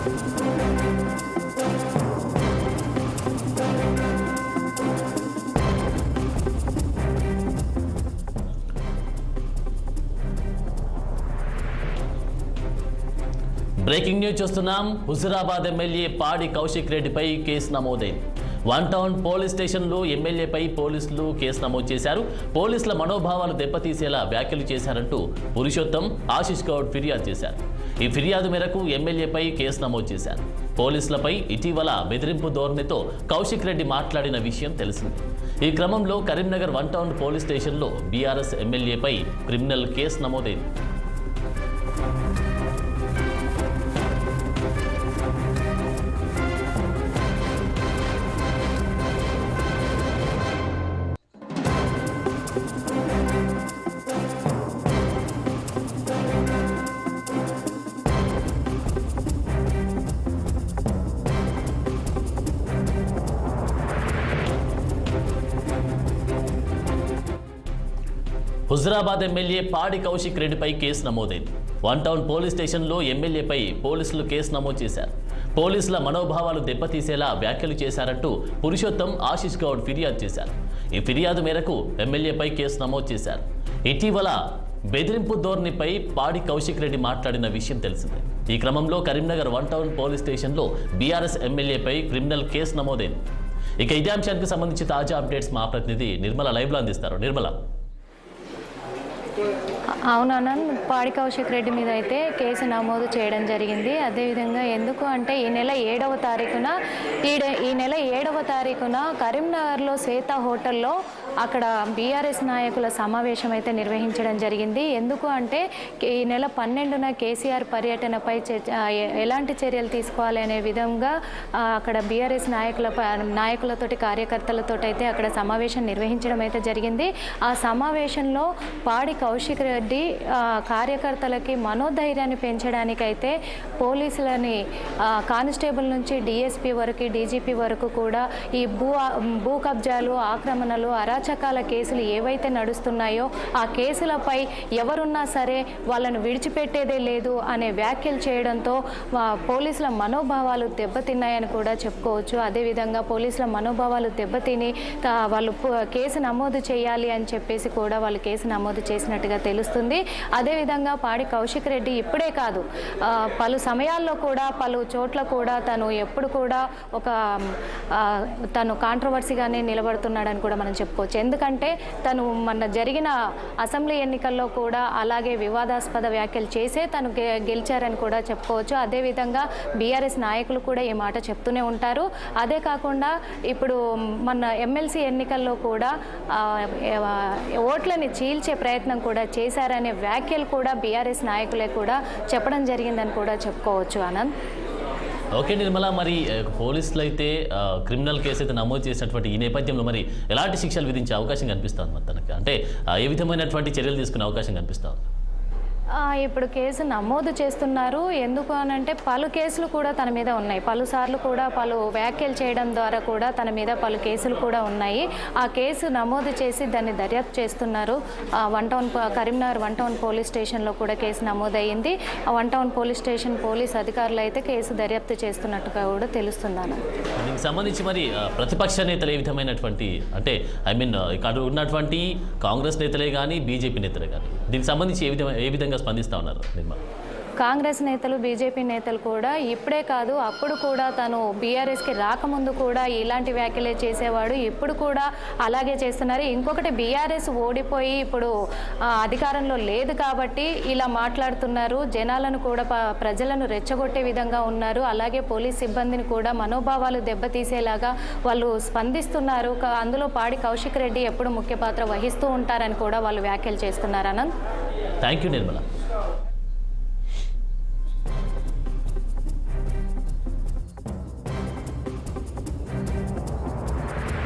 Breaking news చూస్తున్నాం. Huzurabad MLA పాడి కౌశిక్ రెడ్డిపై కేసు నమోదైంది. వన్ టౌన్ పోలీస్ స్టేషన్లో ఎమ్మెల్యేపై పోలీసులు కేసు నమోదు చేశారు. పోలీసుల మనోభావాలు దెబ్బతీసేలా వ్యాఖ్యలు చేశారంటూ పురుషోత్తం, ఆశిష్ గౌడ్ ఫిర్యాదు చేశారు. ఈ ఫిర్యాదు మేరకు ఎమ్మెల్యేపై కేసు నమోదు చేశారు. పోలీసులపై ఇటీవల బెదిరింపు ధోరణితో కౌశిక్ రెడ్డి మాట్లాడిన విషయం తెలిసింది. ఈ క్రమంలో కరీంనగర్ వన్ టౌన్ పోలీస్ స్టేషన్లో బీఆర్ఎస్ ఎమ్మెల్యేపై క్రిమినల్ కేసు నమోదైంది. హుజురాబాద్ ఎమ్మెల్యే పాడి కౌశిక్ రెడ్డిపై కేసు నమోదైంది. వన్ టౌన్ పోలీస్ స్టేషన్లో ఎమ్మెల్యేపై పోలీసులు కేసు నమోదు చేశారు. పోలీసుల మనోభావాలు దెబ్బతీసేలా వ్యాఖ్యలు చేశారంటూ పురుషోత్తం, ఆశిష్ గౌడ్ ఫిర్యాదు చేశారు. ఈ ఫిర్యాదు మేరకు ఎమ్మెల్యేపై కేసు నమోదు చేశారు. ఇటీవల బెదిరింపు ధోరణిపై పాడి కౌశిక్ రెడ్డి మాట్లాడిన విషయం తెలిసిందే. ఈ క్రమంలో కరీంనగర్ వన్ టౌన్ పోలీస్ స్టేషన్లో బీఆర్ఎస్ ఎమ్మెల్యేపై క్రిమినల్ కేసు నమోదైంది. ఇక ఇదే అంశానికి సంబంధించి తాజా అప్డేట్స్ మా ప్రతినిధి నిర్మల లైవ్లో అందిస్తారు. నిర్మల. అవునన్న, పాడి కౌశిక్ రెడ్డి మీద అయితే కేసు నమోదు చేయడం జరిగింది. అదేవిధంగా ఎందుకు అంటే ఈ నెల 7వ తారీఖున కరీంనగర్లో శ్వేత హోటల్లో అక్కడ బీఆర్ఎస్ నాయకుల సమావేశం అయితే నిర్వహించడం జరిగింది. ఎందుకు అంటే ఈ నెల 12న కేసీఆర్ పర్యటనపై ఎలాంటి చర్యలు తీసుకోవాలి అనే విధంగా అక్కడ బీఆర్ఎస్ నాయకులతోటి, కార్యకర్తలతో అయితే అక్కడ సమావేశం నిర్వహించడం అయితే జరిగింది. ఆ సమావేశంలో పాడి కౌశిక్ రెడ్డి కార్యకర్తలకి మనోధైర్యాన్ని పెంచడానికైతే పోలీసులని కానిస్టేబుల్ నుంచి డిఎస్పీ వరకు, డీజీపీ వరకు కూడా ఈ భూ కబ్జాలు, ఆక్రమణలు, అరాచకాల కేసులు ఏవైతే నడుస్తున్నాయో ఆ కేసులపై ఎవరున్నా సరే వాళ్ళను విడిచిపెట్టేదే లేదు అనే వ్యాఖ్యలు చేయడంతో పోలీసుల మనోభావాలు దెబ్బతిన్నాయని కూడా చెప్పుకోవచ్చు. అదేవిధంగా పోలీసుల మనోభావాలు దెబ్బతిని వాళ్ళు కేసు నమోదు చేయాలి అని చెప్పేసి కూడా వాళ్ళు కేసు నమోదు చేసినట్టుగా తెలుస్తుంది. అదేవిధంగా పాడి కౌశిక్ రెడ్డి ఇప్పుడే కాదు, పలు సమయాల్లో కూడా, పలు చోట్ల కూడా తను ఎప్పుడు కూడా తను కాంట్రవర్సీగానే నిలబడుతున్నాడని కూడా మనం చెప్పుకోవచ్చు. ఎందుకంటే తను మన జరిగిన అసెంబ్లీ ఎన్నికల్లో కూడా అలాగే వివాదాస్పద వ్యాఖ్యలు చేసే తను గెలిచారని కూడా చెప్పుకోవచ్చు. అదేవిధంగా బీఆర్ఎస్ నాయకులు కూడా ఈ మాట చెప్తూనే ఉంటారు. అదే కాకుండా ఇప్పుడు మన ఎమ్మెల్సీ ఎన్నికల్లో కూడా ఓట్లని చీల్చే ప్రయత్నం కూడా చేశారనే వ్యాఖ్యలు కూడా బీఆర్ఎస్ నాయకులే కూడా చెప్పడం జరిగిందని కూడా చెప్పుకోవచ్చు. ఆనంద్. ఓకే నిర్మల, మరి పోలీసులు అయితే క్రిమినల్ కేసు అయితే నమోదు చేసినటువంటి ఈ నేపథ్యంలో మరి ఎలాంటి శిక్షలు విధించే అవకాశం కనిపిస్తుంది మొత్తానికి? అంటే ఏ విధమైనటువంటి చర్యలు తీసుకునే అవకాశం కనిపిస్తుంది? ఇప్పుడు కేసు నమోదు చేస్తున్నారు. ఎందుకు అనంటే పలు కేసులు కూడా తన మీద ఉన్నాయి. పలుసార్లు కూడా పలు వ్యాఖ్యలు చేయడం ద్వారా కూడా తన మీద పలు కేసులు కూడా ఉన్నాయి. ఆ కేసు నమోదు చేసి దాన్ని దర్యాప్తు చేస్తున్నారు. కరీంనగర్ వన్ టౌన్ పోలీస్ స్టేషన్లో కూడా కేసు నమోదయ్యింది. One town police station police అధికారులు అయితే కేసు దర్యాప్తు చేస్తున్నట్టుగా కూడా తెలుస్తుందన్న. దీనికి సంబంధించి మరి ప్రతిపక్ష నేతలు ఏ విధమైనటువంటి, అంటే ఇక్కడ ఉన్నటువంటి కాంగ్రెస్ నేతలే కానీ, బీజేపీ నేతలే కానీ దీనికి సంబంధించి ఏ విధంగా స్పందిస్తా ఉన్నారు నిర్మల? కాంగ్రెస్ నేతలు, బీజేపీ నేతలు కూడా ఇప్పుడే కాదు, అప్పుడు కూడా తను బీఆర్ఎస్కి రాకముందు కూడా ఇలాంటి వ్యాఖ్యలే చేసేవాడు, ఇప్పుడు కూడా అలాగే చేస్తున్నారు. ఇంకొకటి, బీఆర్ఎస్ ఓడిపోయి ఇప్పుడు అధికారంలో లేదు కాబట్టి ఇలా మాట్లాడుతున్నారు. జనాలను కూడా, ప్రజలను రెచ్చగొట్టే విధంగా ఉన్నారు. అలాగే పోలీస్ సిబ్బందిని కూడా మనోభావాలు దెబ్బతీసేలాగా వాళ్ళు స్పందిస్తున్నారు. అందులో పాడి కౌశిక్ రెడ్డి ఎప్పుడు ముఖ్య పాత్ర వహిస్తూ ఉంటారని కూడా వాళ్ళు వ్యాఖ్యలు చేస్తున్నారు. అనంత్. Thank you Nirmala.